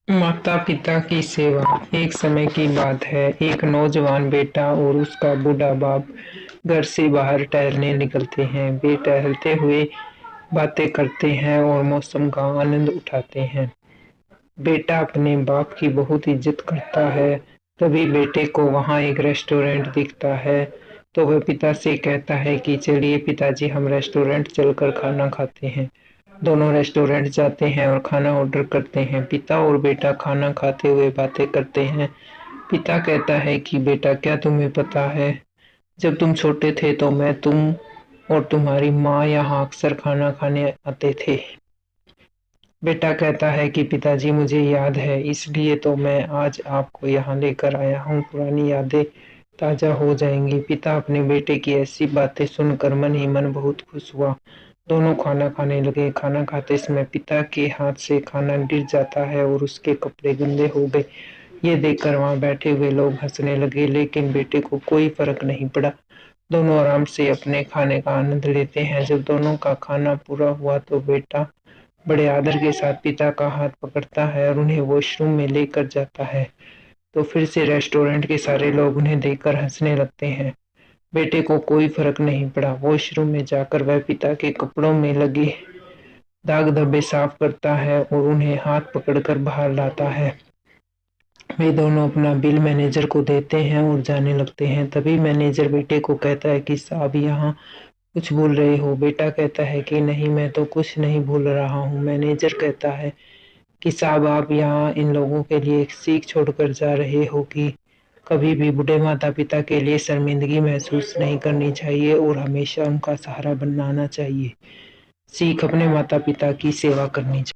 माता पिता की सेवा। एक समय की बात है, एक नौजवान बेटा और उसका बूढ़ा बाप घर से बाहर टहलने निकलते हैं। वे टहलते हुए बातें करते हैं और मौसम का आनंद उठाते हैं। बेटा अपने बाप की बहुत इज्जत करता है। तभी बेटे को वहां एक रेस्टोरेंट दिखता है, तो वह पिता से कहता है कि चलिए पिताजी, हम रेस्टोरेंट चलकर खाना खाते हैं। दोनों रेस्टोरेंट जाते हैं और खाना ऑर्डर करते हैं। पिता और बेटा खाना खाते हुए बातें करते हैं। पिता कहता है कि बेटा, क्या तुम्हें पता है, जब तुम छोटे थे तो मैं, तुम और तुम्हारी माँ यहाँ अक्सर खाना खाने आते थे। बेटा कहता है कि पिताजी, मुझे याद है, इसलिए तो मैं आज आपको यहाँ लेकर आया हूँ, पुरानी यादें ताजा हो जाएंगी। पिता अपने बेटे की ऐसी बातें सुनकर मन ही मन बहुत खुश हुआ। दोनों खाना खाने लगे। खाना खाते समय पिता के हाथ से खाना गिर जाता है और उसके कपड़े गंदे हो गए। ये देखकर वहां बैठे हुए लोग हंसने लगे, लेकिन बेटे को कोई फर्क नहीं पड़ा। दोनों आराम से अपने खाने का आनंद लेते हैं। जब दोनों का खाना पूरा हुआ तो बेटा बड़े आदर के साथ पिता का हाथ पकड़ता है और उन्हें वॉशरूम में लेकर जाता है। तो फिर से रेस्टोरेंट के सारे लोग उन्हें देखकर हंसने लगते हैं। बेटे को कोई फर्क नहीं पड़ा। वॉशरूम में जाकर वह पिता के कपड़ों में लगे दाग धब्बे साफ करता है और उन्हें हाथ पकड़कर बाहर लाता है। वे दोनों अपना बिल मैनेजर को देते हैं और जाने लगते हैं। तभी मैनेजर बेटे को कहता है कि साहब, यहाँ कुछ भूल रहे हो। बेटा कहता है कि नहीं, मैं तो कुछ नहीं भूल रहा हूँ। मैनेजर कहता है कि साहब, आप यहाँ इन लोगों के लिए एक सीख छोड़कर जा रहे हो कि कभी भी बूढ़े माता पिता के लिए शर्मिंदगी महसूस नहीं करनी चाहिए और हमेशा उनका सहारा बनाना चाहिए। सीख अपने माता पिता की सेवा करनी चाहिए।